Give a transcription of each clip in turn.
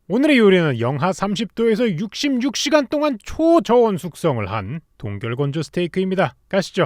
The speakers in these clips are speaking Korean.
오늘의 요리는 영하 30도에서 66시간 동안 초저온 숙성을 한 동결건조 스테이크입니다. 가시죠.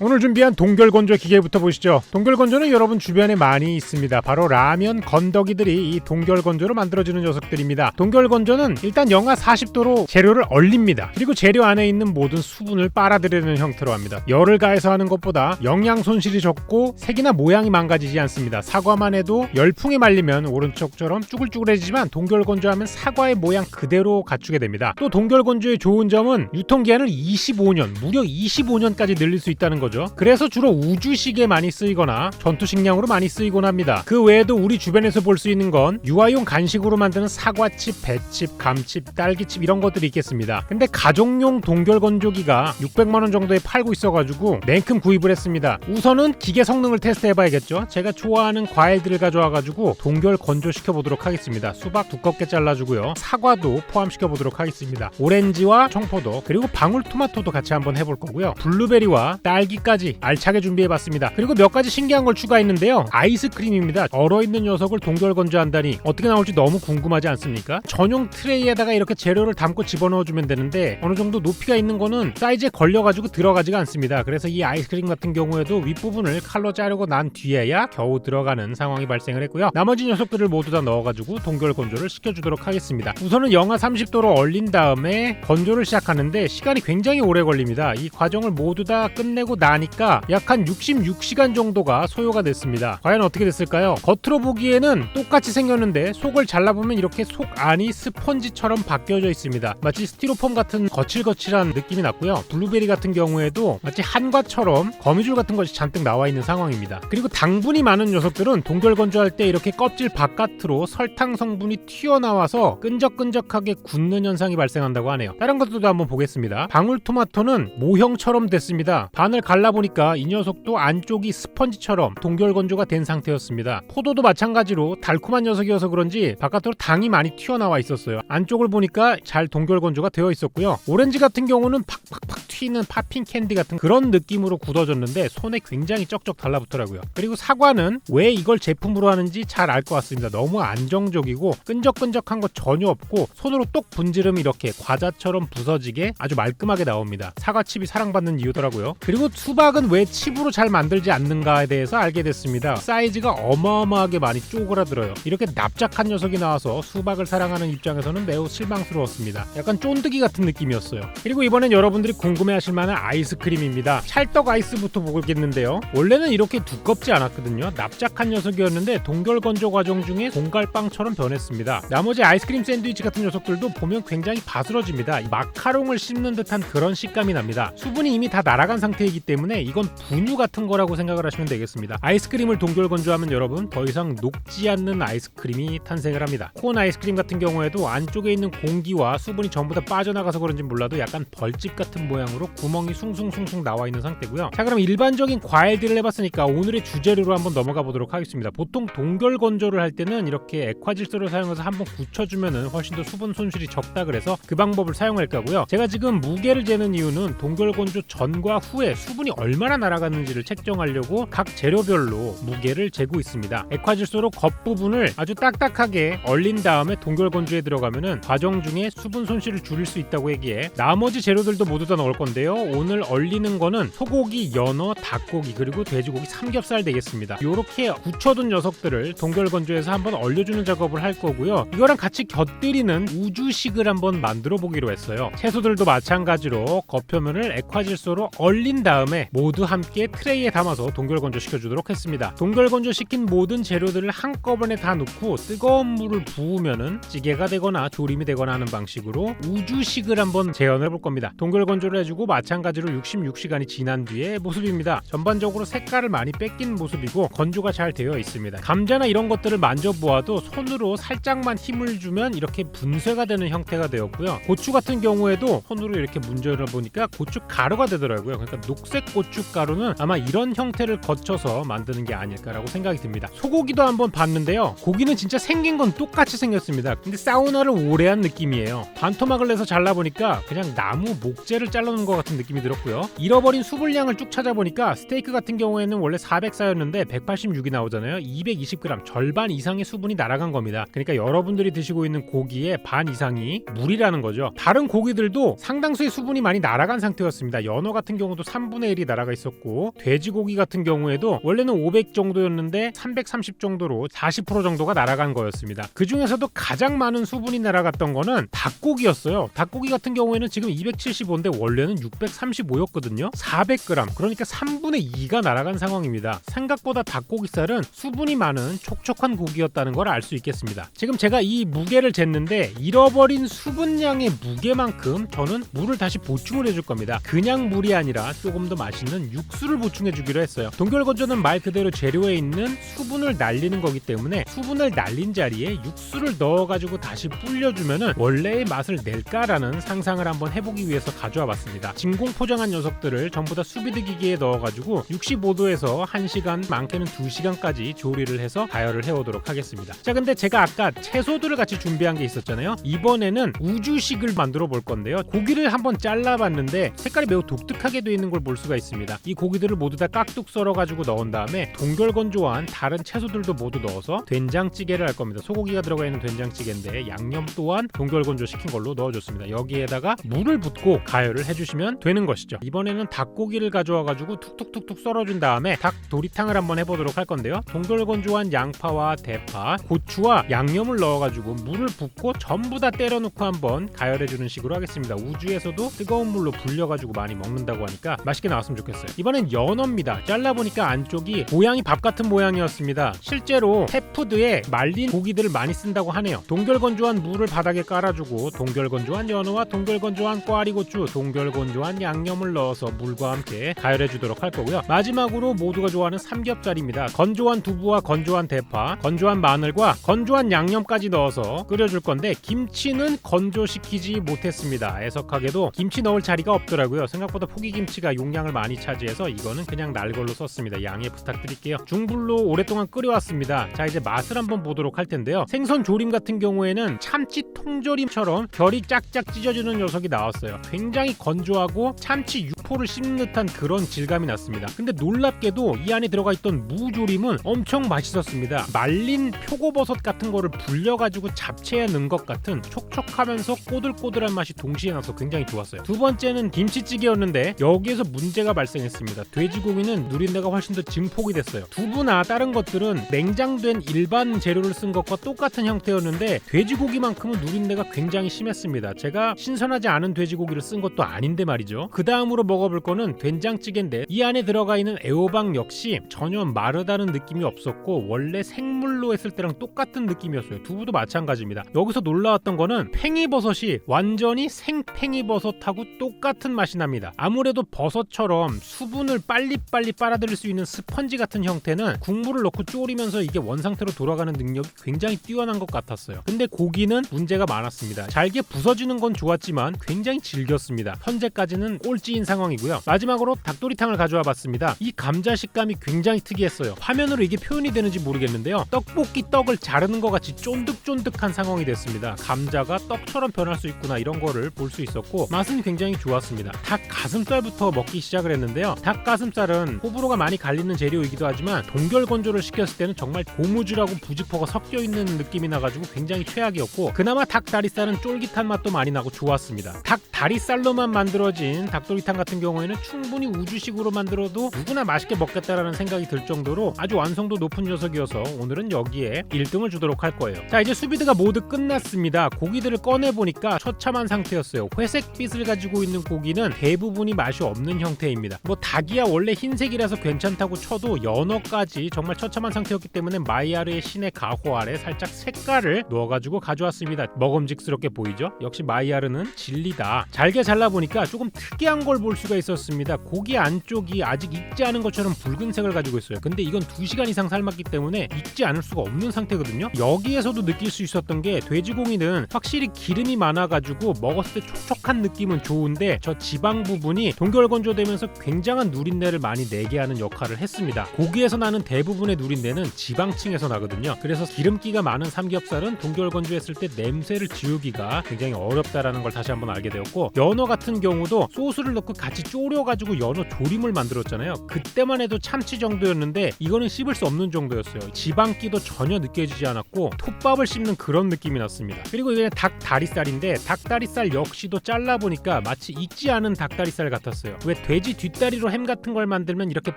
오늘 준비한 동결건조 기계부터 보시죠. 동결건조는 여러분 주변에 많이 있습니다. 바로 라면 건더기들이 이 동결건조로 만들어지는 녀석들입니다. 동결건조는 일단 영하 40도로 재료를 얼립니다. 그리고 재료 안에 있는 모든 수분을 빨아들이는 형태로 합니다. 열을 가해서 하는 것보다 영양 손실이 적고 색이나 모양이 망가지지 않습니다. 사과만 해도 열풍에 말리면 오른쪽처럼 쭈글쭈글해지지만 동결건조하면 사과의 모양 그대로 갖추게 됩니다. 또 동결건조의 좋은 점은 유통기한을 25년, 무려 25년까지 늘릴 수 있다는 거죠. 그래서 주로 우주식에 많이 쓰이거나 전투식량으로 많이 쓰이곤 합니다. 그 외에도 우리 주변에서 볼 수 있는 건 유아용 간식으로 만드는 사과칩, 배칩, 감칩, 딸기칩 이런 것들이 있겠습니다. 근데 가정용 동결건조기가 600만원 정도에 팔고 있어가지고 냉큼 구입을 했습니다. 우선은 기계 성능을 테스트해봐야겠죠. 제가 좋아하는 과일들을 가져와가지고 동결건조 시켜보도록 하겠습니다. 수박 두껍게 잘라주고요. 사과도 포함시켜보도록 하겠습니다. 오렌지와 청포도 그리고 방울토마토도 같이 한번 해볼 거고요. 블루베리와 딸기 까지 알차게 준비해봤습니다. 그리고 몇 가지 신기한 걸 추가했는데요. 아이스크림입니다. 얼어있는 녀석을 동결건조한다니 어떻게 나올지 너무 궁금하지 않습니까? 전용 트레이에다가 이렇게 재료를 담고 집어넣어주면 되는데 어느 정도 높이가 있는 거는 사이즈에 걸려가지고 들어가지가 않습니다. 그래서 이 아이스크림 같은 경우에도 윗부분을 칼로 자르고 난 뒤에야 겨우 들어가는 상황이 발생을 했고요. 나머지 녀석들을 모두 다 넣어가지고 동결건조를 시켜주도록 하겠습니다. 우선은 영하 30도로 얼린 다음에 건조를 시작하는데 시간이 굉장히 오래 걸립니다. 이 과정을 모두 다 끝내고 나니까 약 한 66시간 정도가 소요가 됐습니다. 과연 어떻게 됐을까요? 겉으로 보기에는 똑같이 생겼는데 속을 잘라보면 이렇게 속 안이 스펀지처럼 바뀌어져 있습니다. 마치 스티로폼 같은 거칠거칠한 느낌이 났고요. 블루베리 같은 경우에도 마치 한과처럼 거미줄 같은 것이 잔뜩 나와 있는 상황입니다. 그리고 당분이 많은 녀석들은 동결건조할 때 이렇게 껍질 바깥으로 설탕 성분이 튀어나와서 끈적끈적하게 굳는 현상이 발생한다고 하네요. 다른 것들도 한번 보겠습니다. 방울토마토는 모형처럼 됐습니다. 반을 갈라보니까 이 녀석도 안쪽이 스펀지처럼 동결건조가 된 상태였습니다. 포도도 마찬가지로 달콤한 녀석이어서 그런지 바깥으로 당이 많이 튀어나와 있었어요. 안쪽을 보니까 잘 동결건조가 되어 있었고요. 오렌지 같은 경우는 팍팍팍 튀는 팝핑 캔디 같은 그런 느낌으로 굳어졌는데 손에 굉장히 쩍쩍 달라붙더라고요. 그리고 사과는 왜 이걸 제품으로 하는지 잘 알 것 같습니다. 너무 안정적이고 끈적끈적한 거 전혀 없고 손으로 똑 분지르면 이렇게 과자처럼 부서지게 아주 말끔하게 나옵니다. 사과칩이 사랑받는 이유더라고요. 그리고 수박은 왜 칩으로 잘 만들지 않는가에 대해서 알게 됐습니다. 사이즈가 어마어마하게 많이 쪼그라들어요. 이렇게 납작한 녀석이 나와서 수박을 사랑하는 입장에서는 매우 실망스러웠습니다. 약간 쫀득이 같은 느낌이었어요. 그리고 이번엔 여러분들이 궁금해하실 만한 아이스크림입니다. 찰떡 아이스부터 보겠는데요. 원래는 이렇게 두껍지 않았거든요. 납작한 녀석이었는데 동결건조 과정 중에 공갈빵처럼 변했습니다. 나머지 아이스크림 샌드위치 같은 녀석들도 보면 굉장히 바스러집니다. 마카롱을 씹는 듯한 그런 식감이 납니다. 수분이 이미 다 날아간 상태이기 때문에 이건 분유 같은 거라고 생각을 하시면 되겠습니다. 아이스크림을 동결건조하면 여러분 더 이상 녹지 않는 아이스크림이 탄생을 합니다. 콘 아이스크림 같은 경우에도 안쪽에 있는 공기와 수분이 전부 다 빠져나가서 그런지 몰라도 약간 벌집 같은 모양으로 구멍이 숭숭숭숭 나와 있는 상태고요. 자, 그럼 일반적인 과일들을 해봤으니까 오늘의 주재료로 한번 넘어가 보도록 하겠습니다. 보통 동결건조를 할 때는 이렇게 액화질소를 사용해서 한번 굳혀주면 훨씬 더 수분 손실이 적다 그래서 그 방법을 사용할 거고요. 제가 지금 무게를 재는 이유는 동결건조 전과 후에 수분이 얼마나 날아갔는지를 책정하려고 각 재료별로 무게를 재고 있습니다. 액화질소로 겉부분을 아주 딱딱하게 얼린 다음에 동결건조에 들어가면은 과정 중에 수분 손실을 줄일 수 있다고 얘기해 나머지 재료들도 모두 다 넣을 건데요. 오늘 얼리는 거는 소고기, 연어, 닭고기 그리고 돼지고기, 삼겹살 되겠습니다. 이렇게 굳혀둔 녀석들을 동결건조해서 한번 얼려주는 작업을 할 거고요. 이거랑 같이 곁들이는 우주식을 한번 만들어 보기로 했어요. 채소들도 마찬가지로 겉표면을 액화질소로 얼린 다음에 모두 함께 트레이에 담아서 동결건조 시켜주도록 했습니다. 동결건조 시킨 모든 재료들을 한꺼번에 다 넣고 뜨거운 물을 부으면은 찌개가 되거나 조림이 되거나 하는 방식으로 우주식을 한번 재현해 볼 겁니다. 동결건조를 해주고 마찬가지로 66시간이 지난 뒤의 모습입니다. 전반적으로 색깔을 많이 뺏긴 모습이고 건조가 잘 되어 있습니다. 감자나 이런 것들을 만져보아도 손으로 살짝만 힘을 주면 이렇게 분쇄가 되는 형태가 되었고요. 고추 같은 경우에도 손으로 이렇게 문질러 보니까 고추 가루가 되더라고요. 그러니까 녹색 회색 고춧가루는 아마 이런 형태를 거쳐서 만드는 게 아닐까라고 생각이 듭니다. 소고기도 한번 봤는데요. 고기는 진짜 생긴 건 똑같이 생겼습니다. 근데 사우나를 오래 한 느낌이에요. 반토막을 내서 잘라보니까 그냥 나무 목재를 잘라놓은 것 같은 느낌이 들었고요. 잃어버린 수분량을 쭉 찾아보니까 스테이크 같은 경우에는 원래 404였는데 186이 나오잖아요. 220g, 절반 이상의 수분이 날아간 겁니다. 그러니까 여러분들이 드시고 있는 고기의 반 이상이 물이라는 거죠. 다른 고기들도 상당수의 수분이 많이 날아간 상태였습니다. 연어 같은 경우도 3분의 1이 날아가 있었고, 돼지고기 같은 경우에도 원래는 500 정도였는데 330 정도로 40% 정도가 날아간 거였습니다. 그 중에서도 가장 많은 수분이 날아갔던 거는 닭고기였어요. 닭고기 같은 경우에는 지금 275인데 원래는 635였거든요. 400g, 그러니까 3분의 2가 날아간 상황입니다. 생각보다 닭고기살은 수분이 많은 촉촉한 고기였다는 걸 알 수 있겠습니다. 지금 제가 이 무게를 쟀는데 잃어버린 수분량의 무게만큼 저는 물을 다시 보충을 해줄 겁니다. 그냥 물이 아니라 조금 더 맛있는 육수를 보충해 주기로 했어요. 동결건조는 말 그대로 재료에 있는 수분을 날리는 거기 때문에 수분을 날린 자리에 육수를 넣어가지고 다시 불려주면은 원래의 맛을 낼까라는 상상을 한번 해보기 위해서 가져와 봤습니다. 진공 포장한 녀석들을 전부 다 수비드 기기에 넣어가지고 65도에서 1시간, 많게는 2시간까지 조리를 해서 가열을 해오도록 하겠습니다. 자, 근데 제가 아까 채소들을 같이 준비한 게 있었잖아요. 이번에는 우주식을 만들어 볼 건데요. 고기를 한번 잘라봤는데 색깔이 매우 독특하게 되어 있는 걸 볼 수가 있습니다. 이 고기들을 모두 다 깍둑 썰어가지고 넣은 다음에 동결건조한 다른 채소들도 모두 넣어서 된장찌개를 할 겁니다. 소고기가 들어가 있는 된장찌개인데 양념 또한 동결건조 시킨 걸로 넣어줬습니다. 여기에다가 물을 붓고 가열을 해주시면 되는 것이죠. 이번에는 닭고기를 가져와가지고 툭툭툭툭 썰어준 다음에 닭 도리탕을 한번 해보도록 할 건데요. 동결건조한 양파와 대파, 고추와 양념을 넣어가지고 물을 붓고 전부 다 때려놓고 한번 가열해주는 식으로 하겠습니다. 우주에서도 뜨거운 물로 불려가지고 많이 먹는다고 하니까 맛있게 나왔으면 좋겠어요. 이번엔 연어입니다. 잘라보니까 안쪽이 모양이 밥 같은 모양이었습니다. 실제로 펫푸드에 말린 고기들을 많이 쓴다고 하네요. 동결건조한 물을 바닥에 깔아주고 동결건조한 연어와 동결건조한 꽈리고추, 동결건조한 양념을 넣어서 물과 함께 가열해주도록 할 거고요. 마지막으로 모두가 좋아하는 삼겹살입니다. 건조한 두부와 건조한 대파, 건조한 마늘과 건조한 양념까지 넣어서 끓여줄 건데 김치는 건조시키지 못했습니다. 애석하게도 김치 넣을 자리가 없더라고요. 생각보다 포기김치가 용량을 많이 차지해서 이거는 그냥 날 걸로 썼습니다. 양해 부탁드릴게요. 중불로 오랫동안 끓여왔습니다. 자, 이제 맛을 한번 보도록 할 텐데요. 생선 조림 같은 경우에는 참치 통조림처럼 결이 짝짝 찢어지는 녀석이 나왔어요. 굉장히 건조하고 참치 육포를 씹는 듯한 그런 질감이 났습니다. 근데 놀랍게도 이 안에 들어가 있던 무조림은 엄청 맛있었습니다. 말린 표고버섯 같은 거를 불려가지고 잡채에 넣은 것 같은 촉촉하면서 꼬들꼬들한 맛이 동시에 나서 굉장히 좋았어요. 두 번째는 김치찌개였는데 여기에서 문제가 발생했습니다. 돼지고기는 누린내가 훨씬 더 증폭이 됐어요. 두부나 다른 것들은 냉장된 일반 재료를 쓴 것과 똑같은 형태였는데 돼지고기만큼은 누린내가 굉장히 심했습니다. 제가 신선하지 않은 돼지고기를 쓴 것도 아닌데 말이죠. 그 다음으로 먹어볼 거는 된장찌개인데 이 안에 들어가 있는 애호박 역시 전혀 마르다는 느낌이 없었고 원래 생물로 했을 때랑 똑같은 느낌이었어요. 두부도 마찬가지입니다. 여기서 놀라웠던 거는 팽이버섯이 완전히 생팽이버섯하고 똑같은 맛이 납니다. 아무래도 버섯처럼 수분을 빨리빨리 빨아들일 수 있는 스펀지 같은 형태는 국물을 넣고 졸이면서 이게 원상태로 돌아가는 능력이 굉장히 뛰어난 것 같았어요. 근데 고기는 문제가 많았습니다. 잘게 부서지는 건 좋았지만 굉장히 질겼습니다. 현재까지는 꼴찌인 상황이고요. 마지막으로 닭도리탕을 가져와 봤습니다. 이 감자 식감이 굉장히 특이했어요. 화면으로 이게 표현이 되는지 모르겠는데요. 떡볶이 떡을 자르는 것 같이 쫀득쫀득한 상황이 됐습니다. 감자가 떡처럼 변할 수 있구나 이런 거를 볼 수 있었고 맛은 굉장히 좋았습니다. 닭 가슴살부터 먹기 시작을 했는데요. 닭 가슴살은 호불호가 많이 갈리는 재료이기도 하지만 동결 건조를 시켰을 때는 정말 고무줄하고 부직포가 섞여 있는 느낌이 나가지고 굉장히 최악이었고 그나마 닭 다리살은 쫄깃한 맛도 많이 나고 좋았습니다. 닭 다리살로만 만들어진 닭도리탕 같은 경우에는 충분히 우주식으로 만들어도 누구나 맛있게 먹겠다라는 생각이 들 정도로 아주 완성도 높은 녀석이어서 오늘은 여기에 1등을 주도록 할 거예요. 자, 이제 수비드가 모두 끝났습니다. 고기들을 꺼내보니까 처참한 상태였어요. 회색빛을 가지고 있는 고기는 대부분이 맛이 없는 형태입니다. 뭐 닭이야 원래 흰색이라서 괜찮다고 쳐도 연어까지 정말 처참한 상태였기 때문에 마이야르의 신의 가호 아래 살짝 색깔을 넣어가지고 가져왔습니다. 먹음직스럽게 보이죠? 역시 마이야르는 진리다. 잘게 잘라보니까 조금 특이한 걸 볼 수가 있었습니다. 고기 안쪽이 아직 익지 않은 것처럼 붉은색을 가지고 있어요. 근데 이건 2시간 이상 삶았기 때문에 익지 않을 수가 없는 상태거든요. 여기에서도 느낄 수 있었던 게 돼지고기는 확실히 기름이 많아가지고 먹었을 때 촉촉한 느낌은 좋은데 저 지방 부분이 동결건조되면서 굉장한 누린내를 많이 내게 하는 역할을 했습니다. 고기에서 나는 대부분의 누린내는 지방층에서 나거든요. 그래서 기름기가 많은 삼겹살은 동결건조했을 때 냄새를 지우기가 굉장히 어렵다라는 걸 다시 한번 알게 되었고, 연어 같은 경우도 소스를 넣고 같이 졸여가지고 연어 조림을 만들었잖아요. 그때만 해도 참치 정도였는데 이거는 씹을 수 없는 정도였어요. 지방기도 전혀 느껴지지 않았고 톱밥을 씹는 그런 느낌이 났습니다. 그리고 이게 닭다리살인데 닭다리살 역시도 잘라보니까 마치 익지 않은 닭다리살 같았어요. 왜 돼지 뒷다리로 햄 같은 걸 만들면 이렇게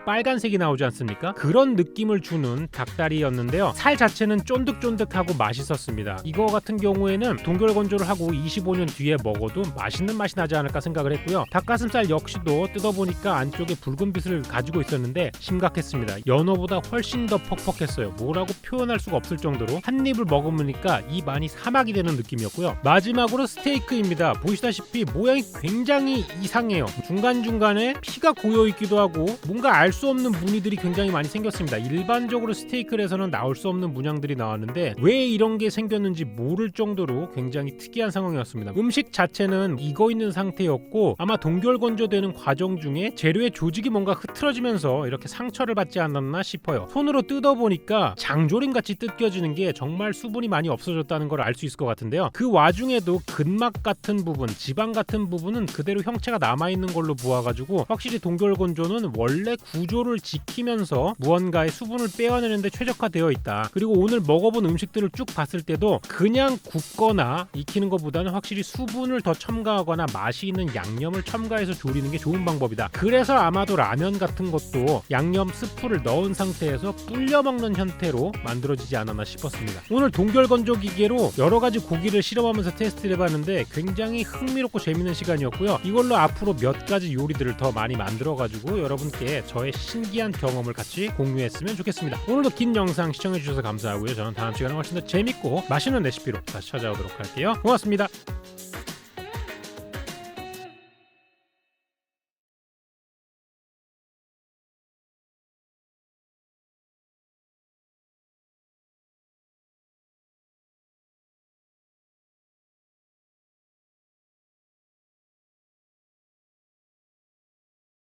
빨간색이 나오지 않습니까? 그런 느낌을 주는 닭다리였는데요. 살 자체는 쫀득쫀득하고 맛있었습니다. 이거 같은 경우에는 동결건조를 하고 25년 뒤에 먹어도 맛있는 맛이 나지 않을까 생각을 했고요. 닭가슴살 역시도 뜯어보니까 안쪽에 붉은 빛을 가지고 있었는데 심각했습니다. 연어보다 훨씬 더 퍽퍽했어요. 뭐라고 표현할 수가 없을 정도로 한 입을 먹으니까 입 안이 사막이 되는 느낌이었고요. 마지막으로 스테이크입니다. 보시다시피 모양이 굉장히 이상해요. 중간중간에 피가 고여있기도 하고 뭔가 알 수 없는 무늬들이 굉장히 많이 생겼습니다. 일반적으로 스테이크에서는 나올 수 없는 문양들이 나왔는데 왜 이런 게 생겼는지 모를 정도로 굉장히 특이한 상황이었습니다. 음식 자체는 익어 있는 상태였고 아마 동결건조되는 과정 중에 재료의 조직이 뭔가 흐트러지면서 이렇게 상처를 받지 않았나 싶어요. 손으로 뜯어보니까 장조림같이 뜯겨지는 게 정말 수분이 많이 없어졌다는 걸 알 수 있을 것 같은데요. 그 와중에도 근막 같은 부분, 지방 같은 부분은 그대로 형체가 남아있는 걸로 보아가지고 확실히 동결건조는 원래 구조를 지키면서 무언가의 수분을 빼어내는데 최적화되어 있다. 그리고 오늘 먹어본 음식들을 쭉 봤을 때도 그냥 굽거나 익히는 것보다는 확실히 수분을 더 첨가하거나 맛이 있는 양념을 첨가해서 조리는 게 좋은 방법이다. 그래서 아마도 라면 같은 것도 양념 스프를 넣은 상태에서 불려 먹는 형태로 만들어지지 않았나 싶었습니다. 오늘 동결건조 기계로 여러 가지 고기를 실험하면서 테스트를 해봤는데 굉장히 흥미롭고 재밌는 시간이었고요. 이걸로 앞으로 몇 가지 요리들을 더 많이 만들어가지고 여러분께 저의 신기한 경험을 같이 공유했으면 좋겠습니다. 오늘도 긴 영상 시청해주셔서 감사하고요. 저는 다음 시간에 훨씬 더 재밌고 맛있는 레시피로 다시 찾아오도록 할게요. 고맙습니다.